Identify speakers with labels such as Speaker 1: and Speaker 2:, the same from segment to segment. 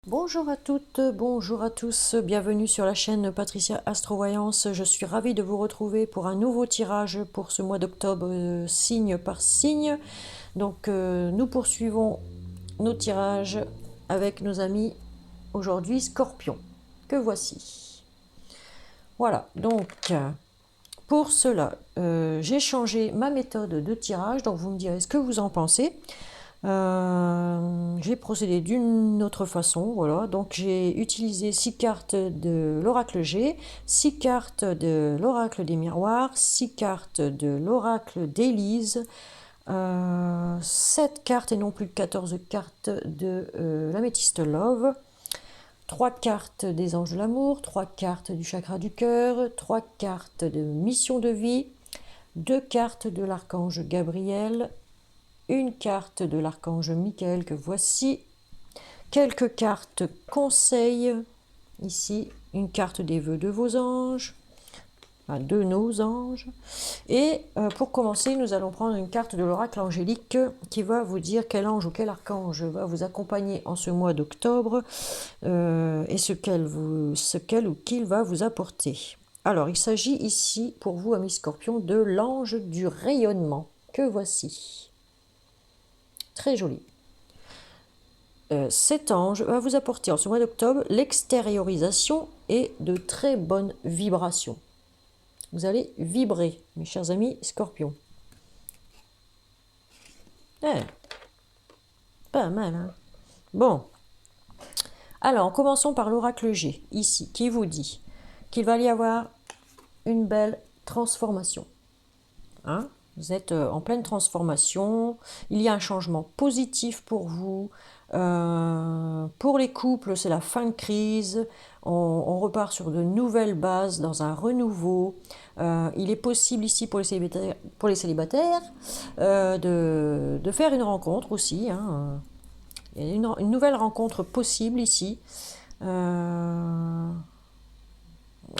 Speaker 1: Bonjour à toutes, bonjour à tous, bienvenue sur la chaîne Patricia Astrovoyance. Je suis ravie de vous retrouver pour un nouveau tirage pour ce mois d'octobre, signe par signe. Donc nous poursuivons nos tirages avec nos amis aujourd'hui Scorpion, que voici. Voilà, donc pour cela, j'ai changé ma méthode de tirage, donc vous me direz ce que vous en pensez. J'ai procédé d'une autre façon, voilà. Donc j'ai utilisé 6 cartes de l'oracle G, 6 cartes de l'oracle des miroirs, 6 cartes de l'oracle d'Élise, 7 cartes et non plus 14 cartes de l'améthyste Love, 3 cartes des anges de l'amour, 3 cartes du chakra du cœur, 3 cartes de mission de vie, 2 cartes de l'archange Gabriel, une carte de l'archange Michael que voici, quelques cartes conseils, ici une carte des vœux de vos anges, enfin de nos anges, et pour commencer nous allons prendre une carte de l'oracle angélique qui va vous dire quel ange ou quel archange va vous accompagner en ce mois d'octobre et ce qu'elle ou qu'il va vous apporter. Alors il s'agit ici pour vous amis scorpions de l'ange du rayonnement que voici. Très joli. Cet ange va vous apporter en ce mois d'octobre l'extériorisation et de très bonnes vibrations. Vous allez vibrer, mes chers amis scorpions. Pas mal, hein? Bon. Alors, commençons par l'oracle G, ici, qui vous dit qu'il va y avoir une belle transformation. Hein? Vous êtes en pleine transformation, il y a un changement positif pour vous. Pour les couples, c'est la fin de crise, on repart sur de nouvelles bases, dans un renouveau. Il est possible ici pour les célibataires de faire une rencontre aussi. Hein. Il y a une nouvelle rencontre possible ici.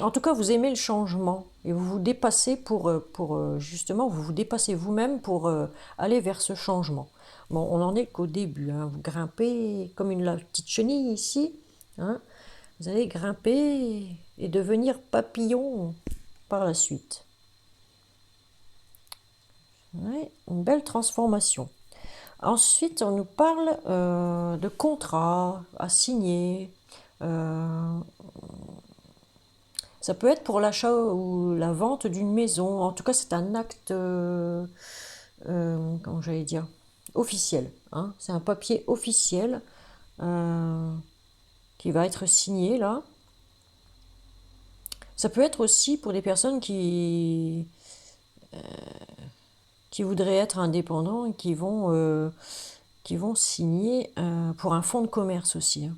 Speaker 1: En tout cas, vous aimez le changement et vous vous dépassez pour justement, vous vous dépassez vous-même pour aller vers ce changement. Bon, on n'en est qu'au début. Hein. Vous grimpez comme la petite chenille ici. Hein. Vous allez grimper et devenir papillon par la suite. Ouais, une belle transformation. Ensuite, on nous parle de contrats à signer. Ça peut être pour l'achat ou la vente d'une maison. En tout cas, c'est un acte, comment j'allais dire, officiel. Hein. C'est un papier officiel qui va être signé là. Ça peut être aussi pour des personnes qui voudraient être indépendants et qui vont signer pour un fonds de commerce aussi. Hein.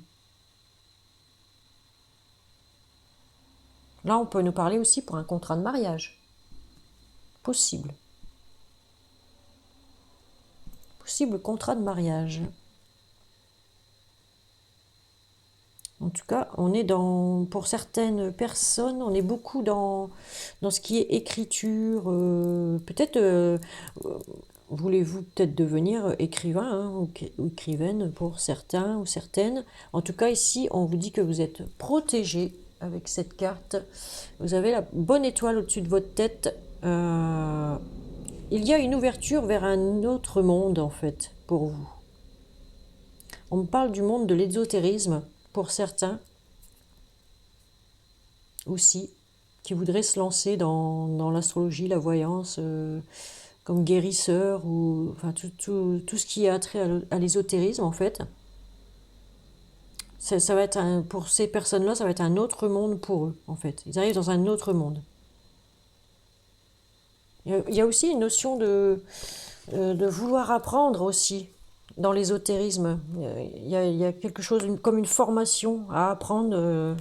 Speaker 1: Là, on peut nous parler aussi pour un contrat de mariage. Possible. Possible contrat de mariage. En tout cas, on est pour certaines personnes, on est beaucoup dans ce qui est écriture. Peut-être voulez-vous peut-être devenir écrivain hein, ou écrivaine pour certains ou certaines. En tout cas, ici, on vous dit que vous êtes protégé avec cette carte. Vous avez la bonne étoile au-dessus de votre tête. Il y a une ouverture vers un autre monde, en fait, pour vous. On me parle du monde de l'ésotérisme, pour certains, aussi, qui voudraient se lancer dans l'astrologie, la voyance, comme guérisseur, ou enfin, tout ce qui a trait à l'ésotérisme, en fait. Ça va être pour ces personnes-là, ça va être un autre monde pour eux, en fait. Ils arrivent dans un autre monde. Il y a aussi une notion de vouloir apprendre aussi dans l'ésotérisme. Il y a quelque chose comme une formation à apprendre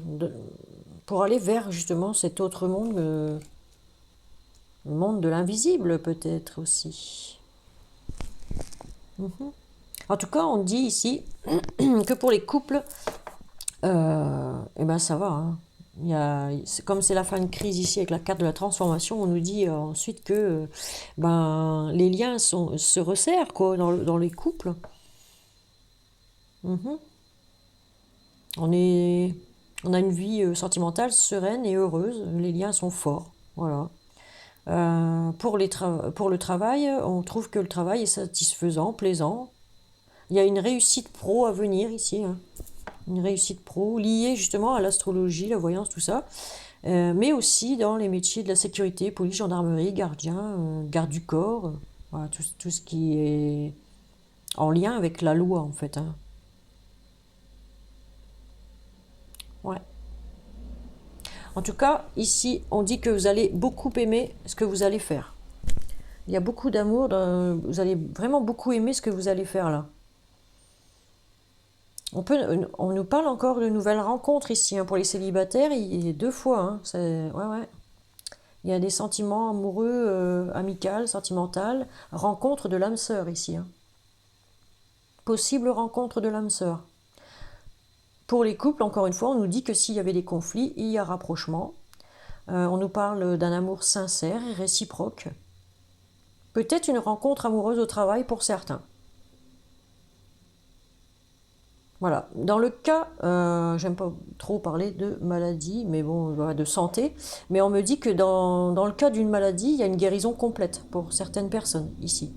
Speaker 1: pour aller vers justement cet autre monde, le monde de l'invisible peut-être aussi. En tout cas, on dit ici que pour les couples, eh ben ça va. Hein. Comme c'est la fin de crise ici avec la carte de la transformation, on nous dit ensuite que les liens se resserrent quoi, dans les couples. On a une vie sentimentale sereine et heureuse. Les liens sont forts. Voilà. Pour le travail, on trouve que le travail est satisfaisant, plaisant. Il y a une réussite pro à venir ici, hein. Une réussite pro liée justement à l'astrologie, la voyance, tout ça. Mais aussi dans les métiers de la sécurité, police, gendarmerie, gardien, garde du corps. Voilà, tout ce qui est en lien avec la loi en fait, hein. Ouais. En tout cas, ici, on dit que vous allez beaucoup aimer ce que vous allez faire. Il y a beaucoup d'amour, vous allez vraiment beaucoup aimer ce que vous allez faire là. On nous parle encore de nouvelles rencontres ici, hein, pour les célibataires. Il y a 2 fois, hein, ouais, ouais. Il y a des sentiments amoureux, amicaux, sentimental, rencontre de l'âme sœur ici, hein. Possible rencontre de l'âme sœur. Pour les couples, encore une fois, on nous dit que s'il y avait des conflits, il y a rapprochement. On nous parle d'un amour sincère et réciproque. Peut-être une rencontre amoureuse au travail pour certains. Voilà. Dans le cas, j'aime pas trop parler de maladie, mais bon, voilà, de santé, mais on me dit que dans le cas d'une maladie, il y a une guérison complète pour certaines personnes ici.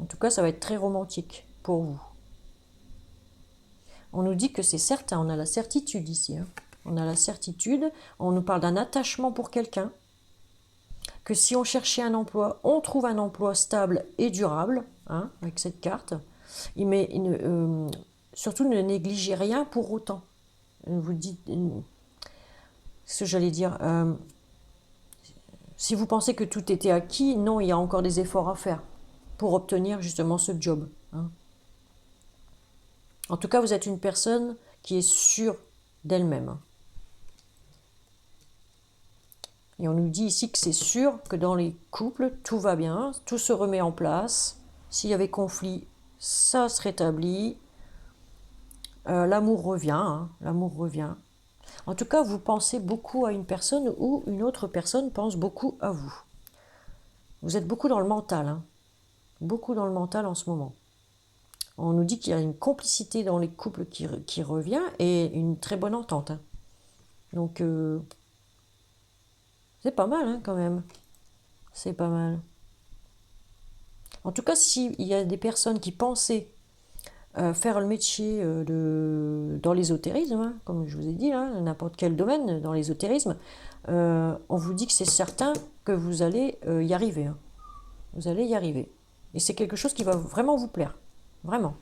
Speaker 1: En tout cas, ça va être très romantique pour vous. On nous dit que c'est certain, on a la certitude ici, hein. On a la certitude, on nous parle d'un attachement pour quelqu'un, que si on cherchait un emploi, on trouve un emploi stable et durable, hein, avec cette carte. Mais surtout ne négligez rien pour autant. Vous dites, ce que j'allais dire, si vous pensez que tout était acquis, non, il y a encore des efforts à faire pour obtenir justement ce job, hein. En tout cas, vous êtes une personne qui est sûre d'elle-même, hein. Et on nous dit ici que c'est sûr que dans les couples, tout va bien, tout se remet en place. S'il y avait conflit, ça se rétablit. L'amour revient, hein, l'amour revient. En tout cas, vous pensez beaucoup à une personne ou une autre personne pense beaucoup à vous. Vous êtes beaucoup dans le mental, hein, beaucoup dans le mental en ce moment. On nous dit qu'il y a une complicité dans les couples qui revient et une très bonne entente, hein. Donc, c'est pas mal, hein, quand même. C'est pas mal. En tout cas, s'il y a des personnes qui pensaient faire le métier dans l'ésotérisme, hein, comme je vous ai dit, hein, n'importe quel domaine dans l'ésotérisme, on vous dit que c'est certain que vous allez y arriver, hein. Vous allez y arriver. Et c'est quelque chose qui va vraiment vous plaire. Vraiment.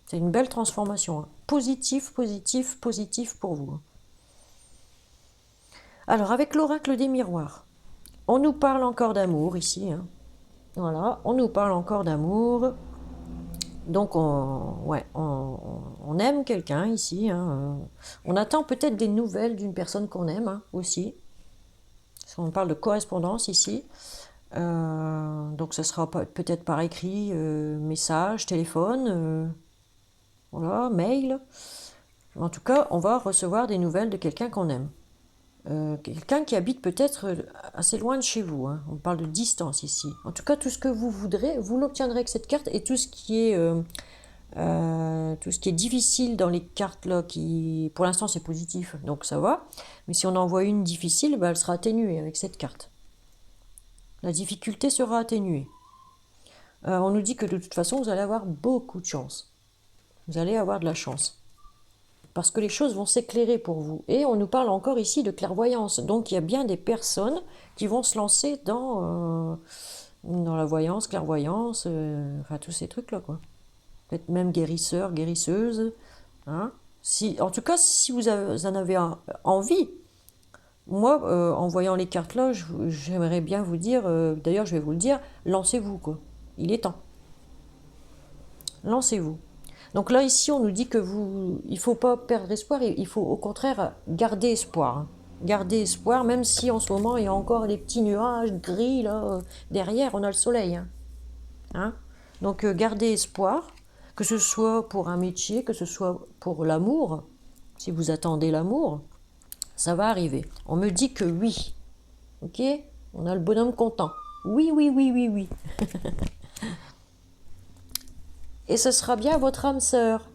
Speaker 1: C'est une belle transformation, hein. Positif, positif, positif pour vous, hein. Alors, avec l'oracle des miroirs, on nous parle encore d'amour ici, hein. Voilà, on nous parle encore d'amour. Donc, on aime quelqu'un ici, hein. On attend peut-être des nouvelles d'une personne qu'on aime, hein, aussi. Parce qu'on parle de correspondance ici. Donc, ce sera peut-être par écrit, message, téléphone, voilà, mail. En tout cas, on va recevoir des nouvelles de quelqu'un qu'on aime. Quelqu'un qui habite peut-être assez loin de chez vous, hein. On parle de distance ici. En tout cas, tout ce que vous voudrez, vous l'obtiendrez avec cette carte. Et tout ce qui est difficile dans les cartes là, pour l'instant c'est positif, donc ça va. Mais si on envoie une difficile, bah, elle sera atténuée avec cette carte. La difficulté sera atténuée. On nous dit que de toute façon, vous allez avoir beaucoup de chance. Vous allez avoir de la chance. Parce que les choses vont s'éclairer pour vous. Et on nous parle encore ici de clairvoyance. Donc il y a bien des personnes qui vont se lancer dans la voyance, clairvoyance, enfin tous ces trucs-là, quoi. Peut-être même guérisseur, guérisseuse, hein. En tout cas, si vous en avez envie, moi, en voyant les cartes là, j'aimerais bien vous dire, d'ailleurs je vais vous le dire, lancez-vous, quoi. Il est temps. Lancez-vous. Donc là, ici, on nous dit que il ne faut pas perdre espoir, il faut au contraire garder espoir, hein. Garder espoir, même si en ce moment, il y a encore des petits nuages gris, là, derrière, on a le soleil, hein. Hein. Donc, gardez espoir, que ce soit pour un métier, que ce soit pour l'amour. Si vous attendez l'amour, ça va arriver. On me dit que oui. Ok? On a le bonhomme content. Oui, oui, oui, oui, oui. Et ce sera bien votre âme sœur.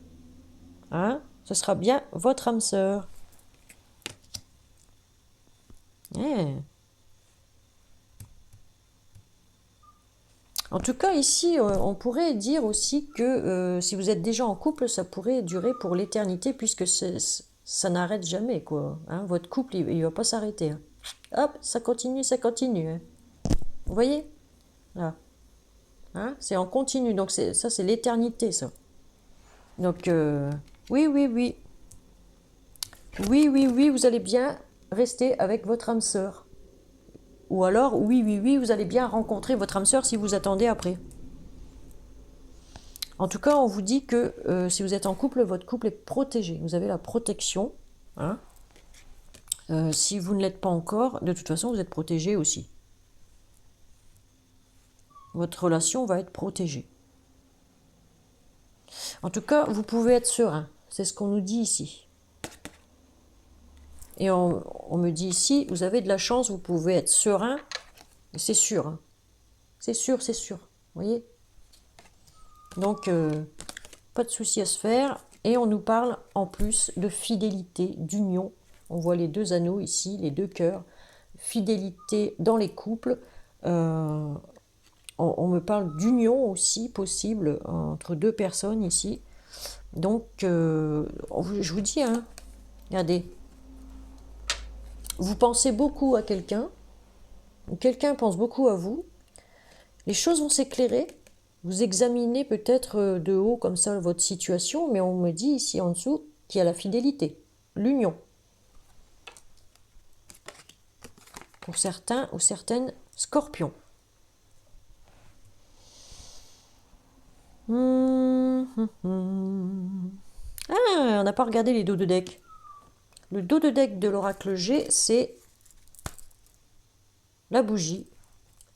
Speaker 1: Hein? Ce sera bien votre âme sœur. Eh. En tout cas, ici, on pourrait dire aussi que si vous êtes déjà en couple, ça pourrait durer pour l'éternité, puisque ça n'arrête jamais, quoi. Hein? Votre couple, il ne va pas s'arrêter. Hein. Hop, ça continue. Hein. Vous voyez? Là. Hein? C'est en continu, donc ça, c'est l'éternité, ça. Donc, oui, oui, oui. Oui, oui, oui, vous allez bien rester avec votre âme sœur. Ou alors, oui, oui, oui, vous allez bien rencontrer votre âme sœur si vous attendez après. En tout cas, on vous dit que si vous êtes en couple, votre couple est protégé. Vous avez la protection. Hein. Si vous ne l'êtes pas encore, de toute façon, vous êtes protégé aussi. Votre relation va être protégée. En tout cas, vous pouvez être serein. C'est ce qu'on nous dit ici. Et on me dit ici, vous avez de la chance, vous pouvez être serein. C'est sûr. Hein. C'est sûr, c'est sûr. Vous voyez? Donc, pas de souci à se faire. Et on nous parle en plus de fidélité, d'union. On voit les deux anneaux ici, les deux cœurs. Fidélité dans les couples. On me parle d'union aussi possible entre deux personnes ici. Donc, je vous dis, hein, regardez, vous pensez beaucoup à quelqu'un, ou quelqu'un pense beaucoup à vous, les choses vont s'éclairer, vous examinez peut-être de haut comme ça votre situation, mais on me dit ici en dessous qu'il y a la fidélité, l'union. Pour certains ou certaines scorpions. Ah, on n'a pas regardé les dos de deck. Le dos de deck de l'oracle G, c'est la bougie,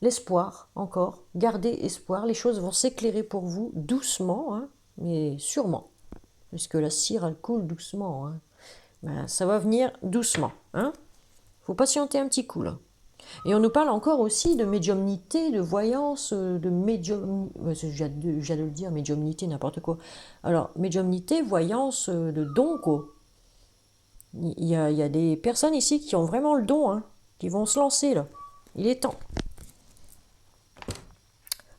Speaker 1: l'espoir encore. Gardez espoir, les choses vont s'éclairer pour vous doucement, hein, mais sûrement. Puisque la cire, elle coule doucement. Hein. Ben, ça va venir doucement. Hein. Faut patienter un petit coup là. Et on nous parle encore aussi de médiumnité, de voyance, de médium... Je viens de le dire, médiumnité, n'importe quoi. Alors, médiumnité, voyance, de don, quoi. Il y a des personnes ici qui ont vraiment le don, hein, qui vont se lancer, là. Il est temps.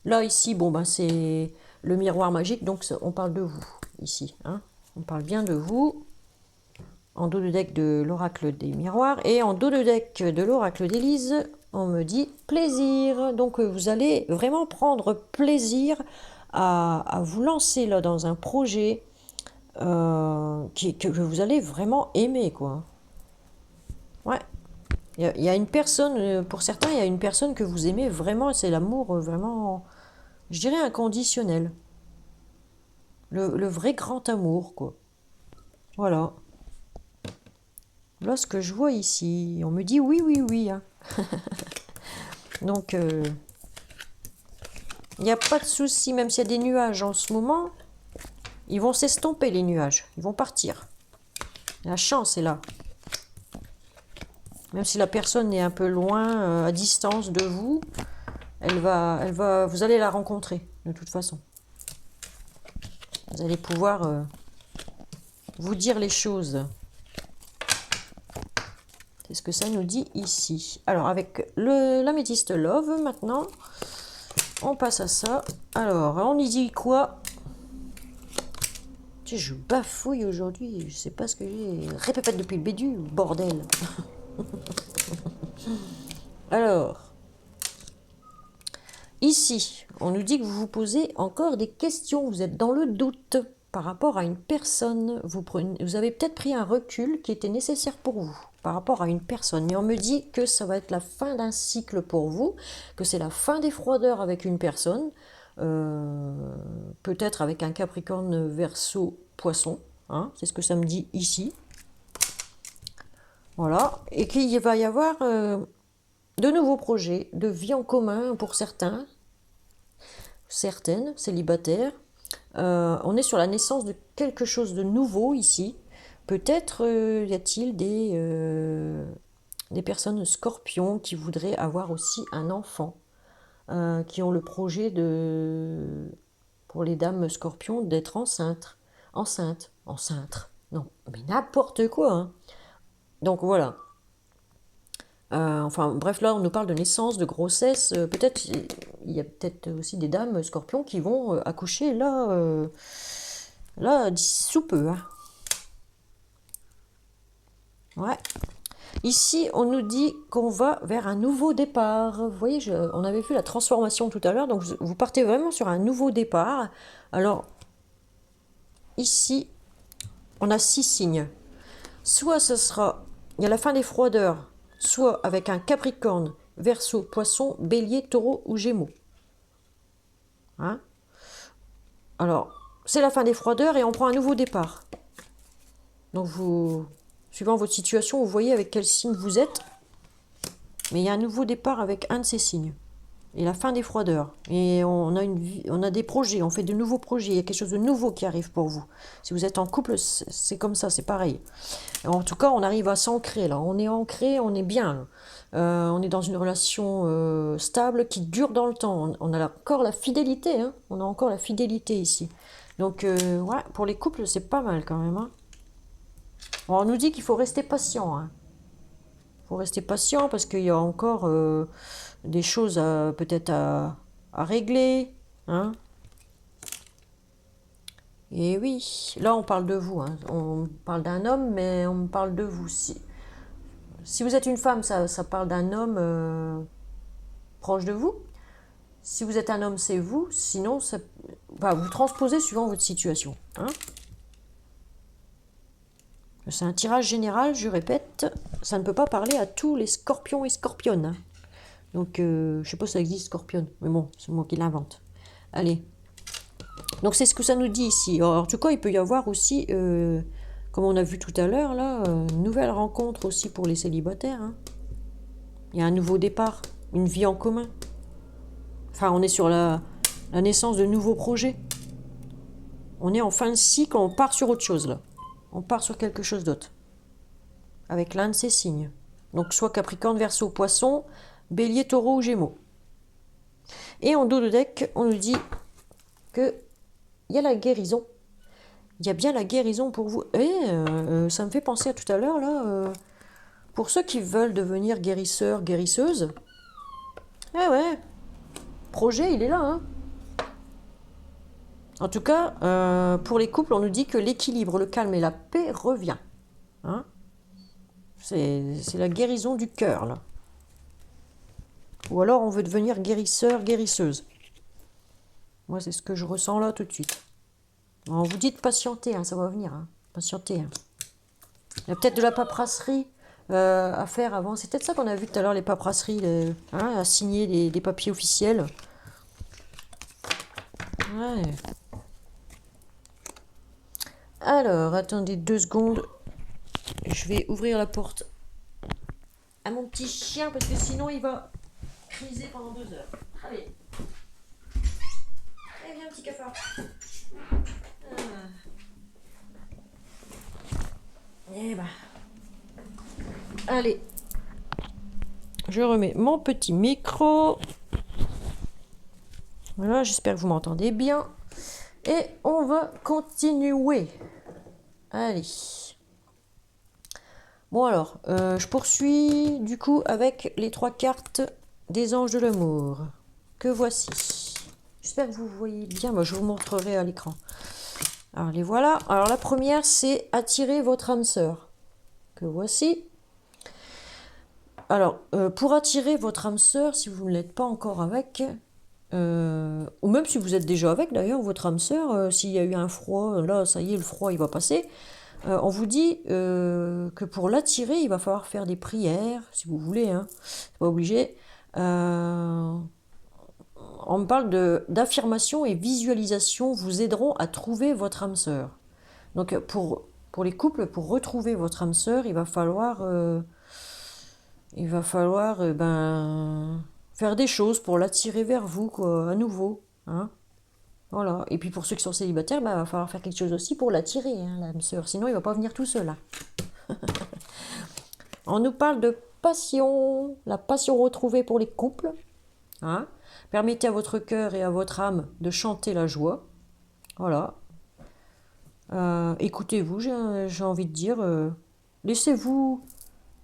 Speaker 1: Là, ici, bon, ben, c'est le miroir magique, donc on parle de vous, ici. Hein. On parle bien de vous. En dos de deck de l'oracle des miroirs. Et en dos de deck de l'oracle d'Élise, on me dit plaisir. Donc vous allez vraiment prendre plaisir à vous lancer là dans un projet que vous allez vraiment aimer, quoi. Ouais. Il y a une personne, pour certains, il y a une personne que vous aimez vraiment, c'est l'amour vraiment, je dirais inconditionnel. Le vrai grand amour, quoi. Voilà. Là, ce que je vois ici, on me dit oui, oui, oui. Hein. Donc, il n'y a pas de souci, même s'il y a des nuages en ce moment, ils vont s'estomper les nuages, ils vont partir. La chance est là. Même si la personne est un peu loin, à distance de vous, vous allez la rencontrer de toute façon. Vous allez pouvoir vous dire les choses. C'est ce que ça nous dit ici. Alors, avec l'améthyste Love, maintenant, on passe à ça. Alors, on y dit quoi? Je bafouille aujourd'hui, je sais pas ce que j'ai. Répète depuis le bédu, bordel. Alors, ici, on nous dit que vous vous posez encore des questions. Vous êtes dans le doute par rapport à une personne. Vous avez peut-être pris un recul qui était nécessaire pour vous par rapport à une personne. Mais on me dit que ça va être la fin d'un cycle pour vous, que c'est la fin des froideurs avec une personne. Peut-être avec un Capricorne, Verseau, Poisson. Hein, c'est ce que ça me dit ici. Voilà. Et qu'il va y avoir de nouveaux projets de vie en commun pour certaines célibataires. On est sur la naissance de quelque chose de nouveau ici. Peut-être y a-t-il des personnes scorpions qui voudraient avoir aussi un enfant, qui ont le projet pour les dames scorpions d'être enceintes. Enceinte. Non, mais n'importe quoi. Hein. Donc voilà. Enfin bref, là on nous parle de naissance, de grossesse. Peut-être il y a peut-être aussi des dames scorpions qui vont accoucher là d'ici sous peu. Hein. Ouais. Ici, on nous dit qu'on va vers un nouveau départ. Vous voyez, on avait vu la transformation tout à l'heure, donc vous partez vraiment sur un nouveau départ. Alors, ici, on a 6 signes. Soit ce sera, il y a la fin des froideurs, soit avec un Capricorne, Verseau, Poisson, Bélier, Taureau ou Gémeaux. Hein? Alors, c'est la fin des froideurs et on prend un nouveau départ. Donc, suivant votre situation, vous voyez avec quel signe vous êtes. Mais il y a un nouveau départ avec un de ces signes. Et la fin des froideurs. Et on a des projets, on fait de nouveaux projets. Il y a quelque chose de nouveau qui arrive pour vous. Si vous êtes en couple, c'est comme ça, c'est pareil. En tout cas, on arrive à s'ancrer là. On est ancré, on est bien. On est dans une relation stable qui dure dans le temps. On a encore la fidélité. Hein. On a encore la fidélité ici. Donc, ouais, pour les couples, c'est pas mal quand même. Hein. Bon, on nous dit qu'il faut rester patient. Hein. Il faut rester patient parce qu'il y a encore des choses peut-être à régler. Hein. Et oui, là on parle de vous. Hein. On parle d'un homme, mais on parle de vous. Si vous êtes une femme, ça parle d'un homme proche de vous. Si vous êtes un homme, c'est vous. Sinon, vous transposez suivant votre situation. Hein. C'est un tirage général, je répète. Ça ne peut pas parler à tous les scorpions et scorpionnes. Hein. Donc, je ne sais pas si ça existe, scorpion. Mais bon, c'est moi qui l'invente. Allez. Donc, c'est ce que ça nous dit ici. Alors, en tout cas, il peut y avoir aussi, comme on a vu tout à l'heure, là, une nouvelle rencontre aussi pour les célibataires. Hein. Il y a un nouveau départ, une vie en commun. Enfin, on est sur la naissance de nouveaux projets. On est en fin de cycle, on part sur autre chose, là. On part sur quelque chose d'autre. Avec l'un de ces signes. Donc, soit Capricorne, Verseau, Poisson, Bélier, Taureau ou Gémeaux. Et en dos de deck, on nous dit que il y a la guérison. Il y a bien la guérison pour vous. Et ça me fait penser à tout à l'heure, là, pour ceux qui veulent devenir guérisseurs, guérisseuses. Eh ouais, projet, il est là. Hein. En tout cas, pour les couples, on nous dit que l'équilibre, le calme et la paix revient. Hein. C'est la guérison du cœur, là. Ou alors on veut devenir guérisseur, guérisseuse. Moi, c'est ce que je ressens là tout de suite. On vous dit de patienter, hein, ça va venir. Hein. Patienter. Hein. Il y a peut-être de la paperasserie à faire avant. C'est peut-être ça qu'on a vu tout à l'heure, les paperasseries, à signer des papiers officiels. Ouais. Alors, attendez 2 secondes. Je vais ouvrir la porte à mon petit chien parce que sinon il va criser pendant 2 heures. Allez. Allez, viens, petit cafard. Eh ben. Allez. Je remets mon petit micro. Voilà, j'espère que vous m'entendez bien. Et on va continuer. Allez. Bon alors, je poursuis du coup avec les 3 cartes des anges de l'amour. Que voici. J'espère que vous voyez bien. Moi, je vous montrerai à l'écran. Alors, les voilà. Alors, la première, c'est attirer votre âme sœur. Que voici. Alors, pour attirer votre âme sœur, si vous ne l'êtes pas encore avec, ou même si vous êtes déjà avec d'ailleurs, votre âme sœur, s'il y a eu un froid, là, ça y est, le froid, il va passer. On vous dit que pour l'attirer, il va falloir faire des prières, si vous voulez, hein. C'est pas obligé. On me parle d'affirmation et visualisation vous aideront à trouver votre âme sœur. Donc pour les couples, pour retrouver votre âme sœur, il va falloir faire des choses pour l'attirer vers vous, quoi, à nouveau. Hein. Voilà. Et puis pour ceux qui sont célibataires, il va falloir faire quelque chose aussi pour l'attirer, hein, l'âme sœur. Sinon, il ne va pas venir tout seul. Hein. On nous parle de passion, la passion retrouvée pour les couples. Hein. Permettez à votre cœur et à votre âme de chanter la joie. Voilà. Écoutez-vous, j'ai envie de dire. Laissez-vous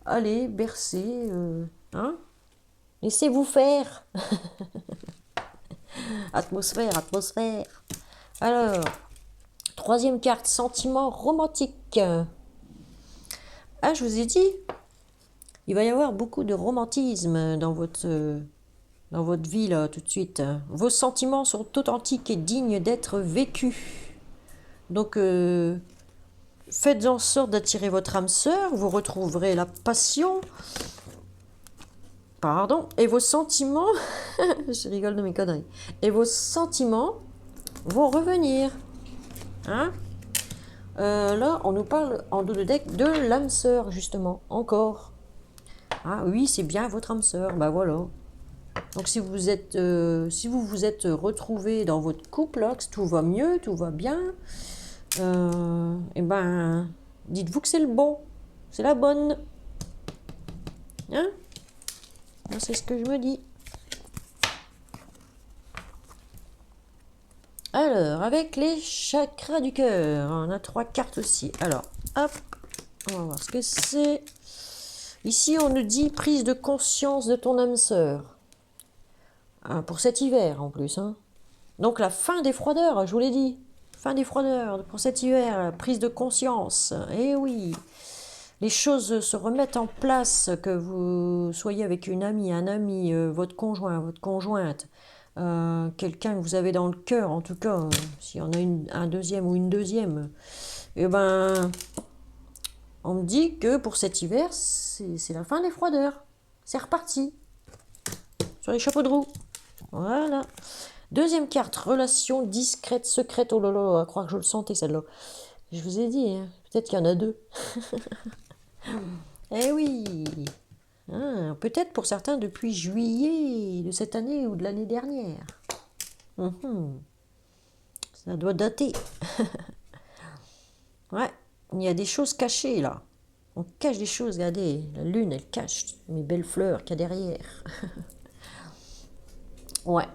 Speaker 1: aller, bercer. Hein? Laissez-vous faire. Atmosphère, atmosphère. Alors, troisième carte, sentiment romantique. Ah, je vous ai dit, il va y avoir beaucoup de romantisme dans votre vie, là, tout de suite. Vos sentiments sont authentiques et dignes d'être vécus. Donc, faites en sorte d'attirer votre âme sœur, vous retrouverez la passion. Pardon. Et vos sentiments, je rigole de mes conneries. Et vos sentiments vont revenir. Hein? Là, on nous parle en dos de deck de l'âme sœur, justement. Encore. Ah oui, c'est bien votre âme sœur. Bah voilà. Donc si vous vous êtes retrouvé dans votre couple, là, que tout va mieux, tout va bien, et ben, dites-vous que c'est le bon. C'est la bonne. Hein? C'est ce que je me dis. Alors, avec les chakras du cœur, on a 3 cartes aussi. Alors, hop, on va voir ce que c'est. Ici, on nous dit prise de conscience de ton âme sœur. Pour cet hiver, en plus. Hein. Donc, la fin des froideurs, je vous l'ai dit. Fin des froideurs pour cet hiver, prise de conscience. Eh oui, les choses se remettent en place, que vous soyez avec une amie, un ami, votre conjoint, votre conjointe. Quelqu'un que vous avez dans le cœur, en tout cas, s'il y en a un deuxième ou une deuxième, eh ben, on me dit que pour cet hiver, c'est la fin des froideurs. C'est reparti. Sur les chapeaux de roue. Voilà. Deuxième carte, relation discrète, secrète. Oh là là, à croire que je le sentais celle-là. Je vous ai dit, hein, peut-être qu'il y en a 2. Eh oui. Peut-être pour certains depuis juillet de cette année ou de l'année dernière. Ça doit dater. Ouais, il y a des choses cachées là. On cache des choses, regardez. La lune, elle cache mes belles fleurs qu'il y a derrière. Ouais.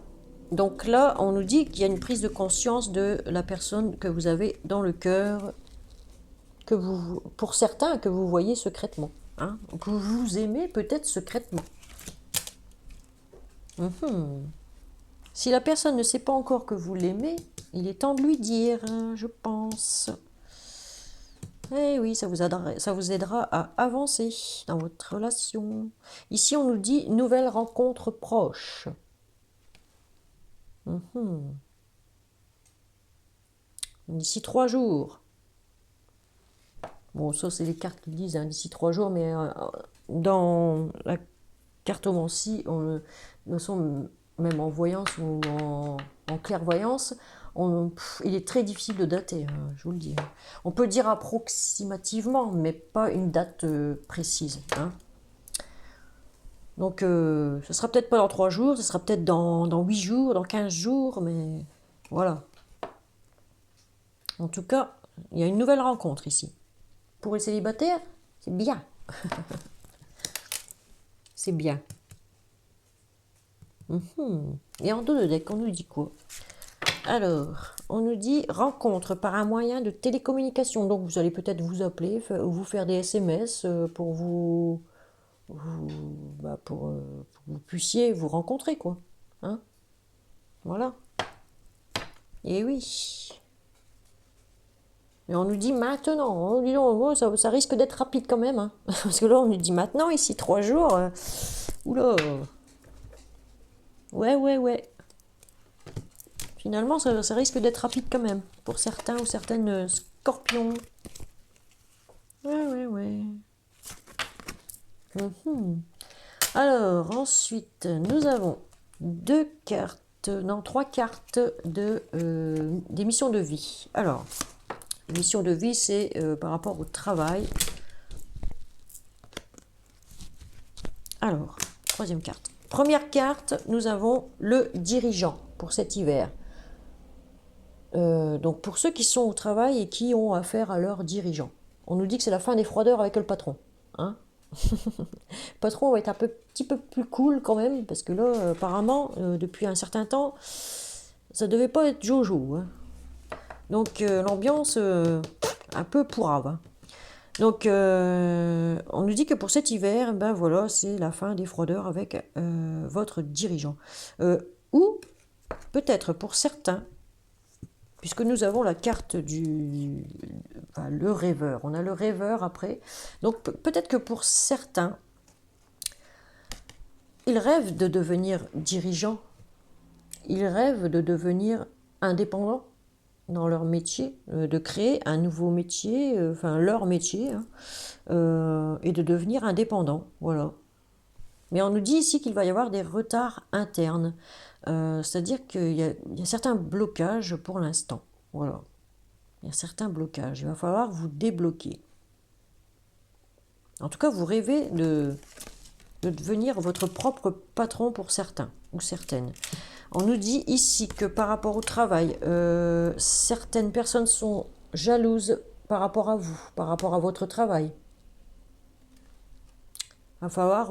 Speaker 1: Donc là, on nous dit qu'il y a une prise de conscience de la personne que vous avez dans le cœur, pour certains, que vous voyez secrètement. Hein, que vous aimez peut-être secrètement. Si la personne ne sait pas encore que vous l'aimez, il est temps de lui dire, hein, je pense. Eh oui, ça vous aidera à avancer dans votre relation. Ici, on nous dit nouvelle rencontre proche. D'ici 3 jours. Bon, ça, c'est les cartes qui disent, hein, d'ici 3 jours, mais dans la cartomancie, de toute façon, même en voyance ou en clairvoyance, il est très difficile de dater, hein, je vous le dis. Hein. On peut dire approximativement, mais pas une date précise. Hein. Donc, ce sera peut-être pas dans 3 jours, ce sera peut-être dans 8 jours, dans 15 jours, mais voilà. En tout cas, il y a une nouvelle rencontre ici. Pour les célibataires, c'est bien. C'est bien. Et en dos de deck, on nous dit quoi? Alors, on nous dit rencontre par un moyen de télécommunication. Donc, vous allez peut-être vous appeler ou vous faire des SMS pour pour que vous puissiez vous rencontrer, quoi. Hein? Voilà. Et oui. Et on nous dit maintenant. Hein, dis donc, ça risque d'être rapide quand même. Hein. Parce que là, on nous dit maintenant, ici, 3 jours. Oula. Ouais. Finalement, ça risque d'être rapide quand même. Pour certains ou certaines scorpions. Ouais. Alors, ensuite, nous avons 3 cartes des missions de vie. Alors, les missions de vie, c'est par rapport au travail. Alors, troisième carte. Première carte, nous avons le dirigeant pour cet hiver. Donc, pour ceux qui sont au travail et qui ont affaire à leur dirigeant. On nous dit que c'est la fin des froideurs avec le patron. Hein? Le patron va être un petit peu plus cool quand même, parce que là, apparemment, depuis un certain temps, ça devait pas être Jojo. Hein. Donc l'ambiance un peu pourrave, hein. Donc on nous dit que pour cet hiver, ben voilà, c'est la fin des froideurs avec votre dirigeant. Ou peut-être pour certains, puisque nous avons la carte enfin, le rêveur. On a le rêveur après. Donc peut-être que pour certains, ils rêvent de devenir dirigeants. Ils rêvent de devenir indépendants dans leur métier, de créer un nouveau métier, enfin leur métier, hein, et de devenir indépendants. Voilà. Mais on nous dit ici qu'il va y avoir des retards internes. C'est-à-dire qu'il y a certains blocages pour l'instant. Voilà. Il y a certains blocages. Il va falloir vous débloquer. En tout cas, vous rêvez de devenir votre propre patron pour certains ou certaines. On nous dit ici que par rapport au travail, certaines personnes sont jalouses par rapport à vous, par rapport à votre travail. Il va falloir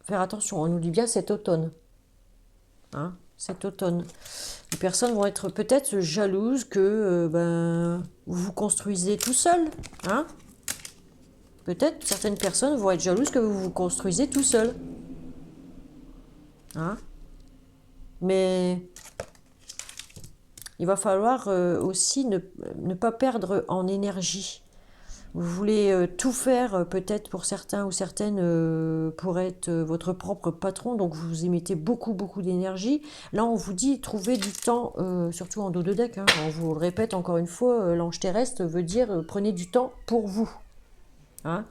Speaker 1: faire attention. On nous dit bien cet automne. Hein, cet automne. Les personnes vont être peut-être jalouses que vous vous construisez tout seul. Hein. Peut-être certaines personnes vont être jalouses que vous vous construisez tout seul. Hein. Mais il va falloir aussi ne pas perdre en énergie. Vous voulez tout faire, peut-être pour certains ou certaines, pour être votre propre patron, donc vous émettez beaucoup, beaucoup d'énergie. Là, on vous dit trouver du temps, surtout en dos de deck, hein, on vous le répète encore une fois, l'ange terrestre veut dire prenez du temps pour vous. Hein.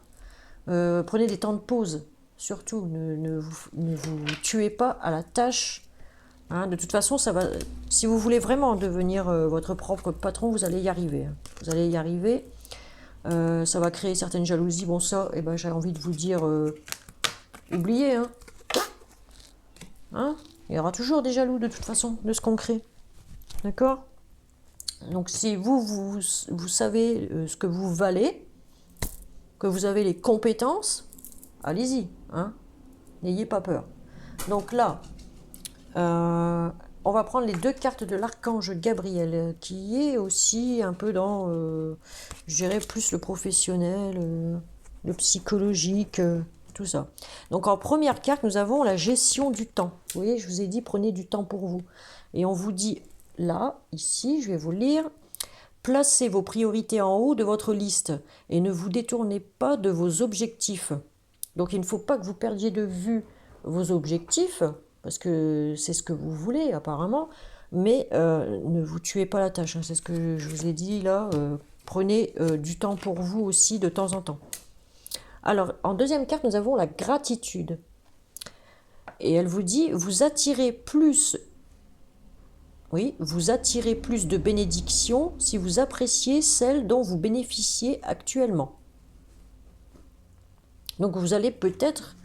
Speaker 1: Prenez des temps de pause, surtout, ne vous tuez pas à la tâche. Hein, de toute façon, ça va. Si vous voulez vraiment devenir votre propre patron, vous allez y arriver. Hein. Vous allez y arriver. Ça va créer certaines jalousies. Bon, ça, eh ben, j'ai envie de vous dire, oubliez. Hein. Hein. Il y aura toujours des jaloux de toute façon, de ce qu'on crée. D'accord. Donc, si vous savez ce que vous valez, que vous avez les compétences, allez-y. Hein. N'ayez pas peur. Donc là, on va prendre les deux cartes de l'archange Gabriel, qui est aussi un peu dans, je dirais, plus le professionnel, le psychologique, tout ça. Donc en première carte, nous avons la gestion du temps. Vous voyez, je vous ai dit, prenez du temps pour vous. Et on vous dit, là, ici, je vais vous lire, placez vos priorités en haut de votre liste et ne vous détournez pas de vos objectifs. Donc il ne faut pas que vous perdiez de vue vos objectifs, parce que c'est ce que vous voulez apparemment, mais ne vous tuez pas la tâche, hein, c'est ce que je vous ai dit là, prenez du temps pour vous aussi de temps en temps. Alors, en deuxième carte, nous avons la gratitude. Et elle vous dit, vous attirez plus de bénédictions si vous appréciez celles dont vous bénéficiez actuellement. Donc vous allez peut-être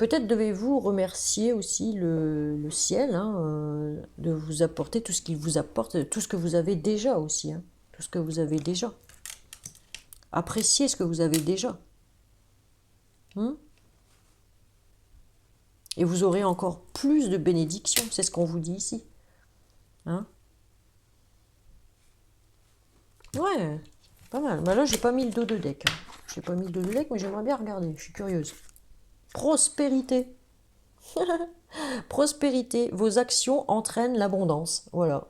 Speaker 1: devez-vous remercier aussi le ciel, hein, de vous apporter tout ce qu'il vous apporte, tout ce que vous avez déjà aussi, hein, tout ce que vous avez déjà. Appréciez ce que vous avez déjà. Et vous aurez encore plus de bénédictions, c'est ce qu'on vous dit ici. Hein. Ouais, pas mal. Bah là, j'ai pas mis le dos de deck. Hein. J'ai pas mis le dos de deck, mais j'aimerais bien regarder, je suis curieuse. Prospérité. Prospérité. Vos actions entraînent l'abondance. Voilà.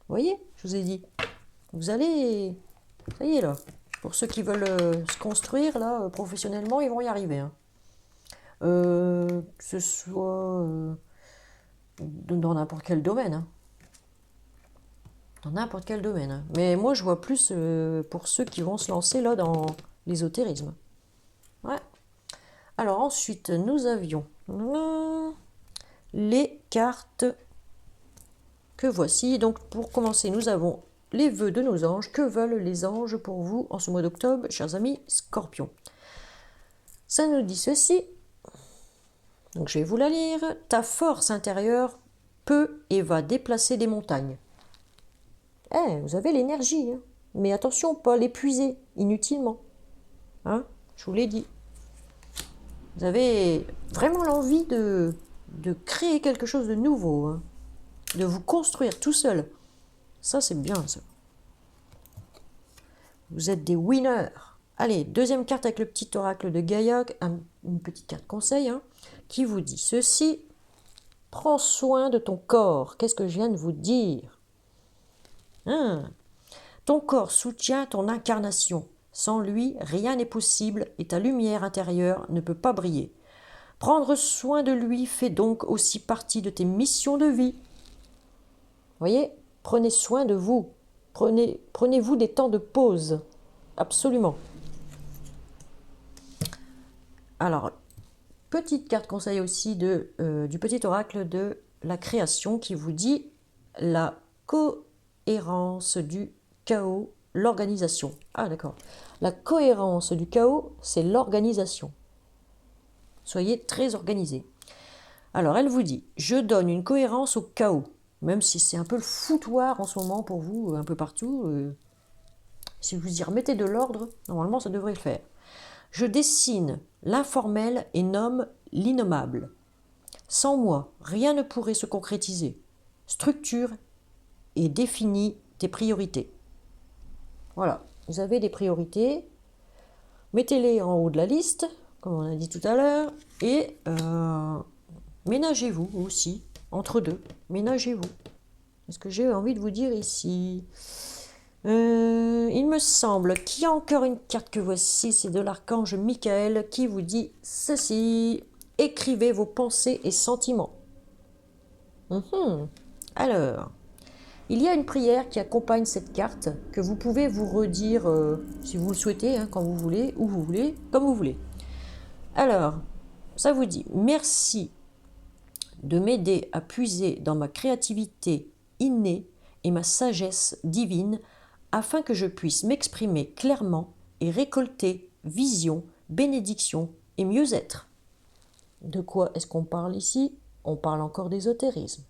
Speaker 1: Vous voyez, je vous ai dit. Vous allez... Ça y est, là. Pour ceux qui veulent se construire, là, professionnellement, ils vont y arriver. Hein. Que ce soit dans n'importe quel domaine. Hein. Dans n'importe quel domaine. Hein. Mais moi, je vois plus pour ceux qui vont se lancer, là, dans l'ésotérisme. Ouais. Alors, ensuite, nous avions les cartes que voici. Donc, pour commencer, nous avons les vœux de nos anges. Que veulent les anges pour vous en ce mois d'octobre, chers amis Scorpions? Ça nous dit ceci. Donc, je vais vous la lire. Ta force intérieure peut et va déplacer des montagnes. Vous avez l'énergie, hein. Mais attention, pas l'épuiser inutilement. Hein, je vous l'ai dit. Vous avez vraiment l'envie de créer quelque chose de nouveau, hein, de vous construire tout seul. Ça, c'est bien, ça. Vous êtes des winners. Allez, deuxième carte avec le petit oracle de Gaïa, une petite carte conseil, hein, qui vous dit ceci. Prends soin de ton corps. Qu'est-ce que je viens de vous dire? Ton corps soutient ton incarnation. Sans lui, rien n'est possible et ta lumière intérieure ne peut pas briller. Prendre soin de lui fait donc aussi partie de tes missions de vie. Voyez, prenez soin de vous. Prenez-vous des temps de pause. Absolument. Alors, petite carte conseil aussi du petit oracle de la création qui vous dit la cohérence du chaos, l'organisation. Ah d'accord. La cohérence du chaos, c'est l'organisation. Soyez très organisés. Alors, elle vous dit, je donne une cohérence au chaos, même si c'est un peu le foutoir en ce moment pour vous, un peu partout. Si vous y remettez de l'ordre, normalement, ça devrait le faire. Je dessine l'informel et nomme l'innommable. Sans moi, rien ne pourrait se concrétiser. Structure et définis tes priorités. Voilà, vous avez des priorités. Mettez-les en haut de la liste, comme on a dit tout à l'heure, et ménagez-vous aussi, entre deux. Ménagez-vous. C'est ce que j'ai envie de vous dire ici. Il me semble qu'il y a encore une carte que voici, c'est de l'archange Michael qui vous dit ceci. Écrivez vos pensées et sentiments. Alors, il y a une prière qui accompagne cette carte que vous pouvez vous redire si vous le souhaitez, hein, quand vous voulez, où vous voulez, comme vous voulez. Alors, ça vous dit merci de m'aider à puiser dans ma créativité innée et ma sagesse divine afin que je puisse m'exprimer clairement et récolter vision, bénédiction et mieux-être. De quoi est-ce qu'on parle ici? On parle encore d'ésotérisme.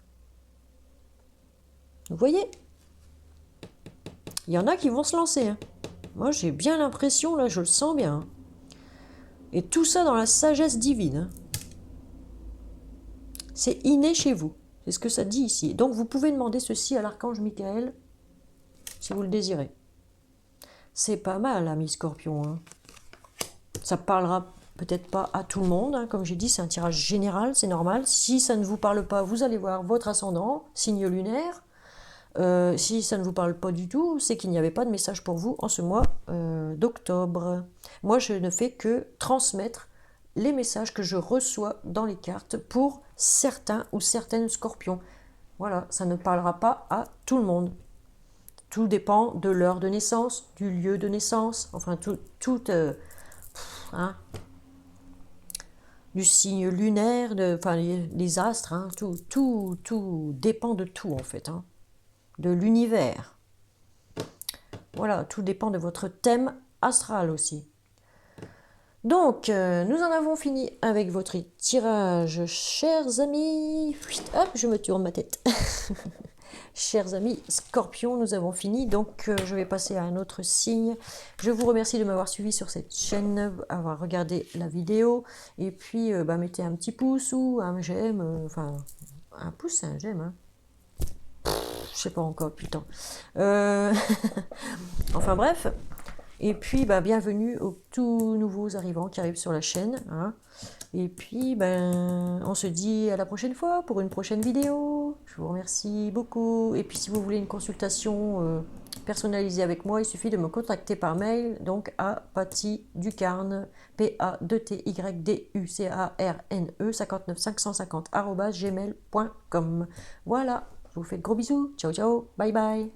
Speaker 1: Vous voyez? Il y en a qui vont se lancer. Hein. Moi, j'ai bien l'impression, là, je le sens bien. Hein. Et tout ça dans la sagesse divine. Hein. C'est inné chez vous. C'est ce que ça dit ici. Donc, vous pouvez demander ceci à l'archange Michael, si vous le désirez. C'est pas mal, ami Scorpion. Hein. Ça parlera peut-être pas à tout le monde. Hein. Comme j'ai dit, c'est un tirage général, c'est normal. Si ça ne vous parle pas, vous allez voir votre ascendant, signe lunaire. Si ça ne vous parle pas du tout, c'est qu'il n'y avait pas de message pour vous en ce mois d'octobre. Moi, je ne fais que transmettre les messages que je reçois dans les cartes pour certains ou certaines scorpions. Voilà, ça ne parlera pas à tout le monde. Tout dépend de l'heure de naissance, du lieu de naissance, enfin du signe lunaire, enfin les astres, hein, tout dépend de tout en fait, hein, de l'univers. Voilà, tout dépend de votre thème astral aussi. Donc, nous en avons fini avec votre tirage, chers amis. Hop, je me tourne ma tête. Chers amis Scorpions, nous avons fini, donc je vais passer à un autre signe. Je vous remercie de m'avoir suivi sur cette chaîne, avoir regardé la vidéo, et puis mettez un petit pouce ou un j'aime, enfin un pouce c'est un j'aime, hein. Je sais pas encore, putain. Enfin bref, et puis bienvenue aux tout nouveaux arrivants qui arrivent sur la chaîne, hein. Et puis, on se dit à la prochaine fois pour une prochaine vidéo. Je vous remercie beaucoup. Et puis, si vous voulez une consultation personnalisée avec moi, il suffit de me contacter par mail, donc à pattyducarne, PADTYDUCARNE 59550 @gmail.com. Voilà, je vous fais de gros bisous. Ciao, ciao, bye bye.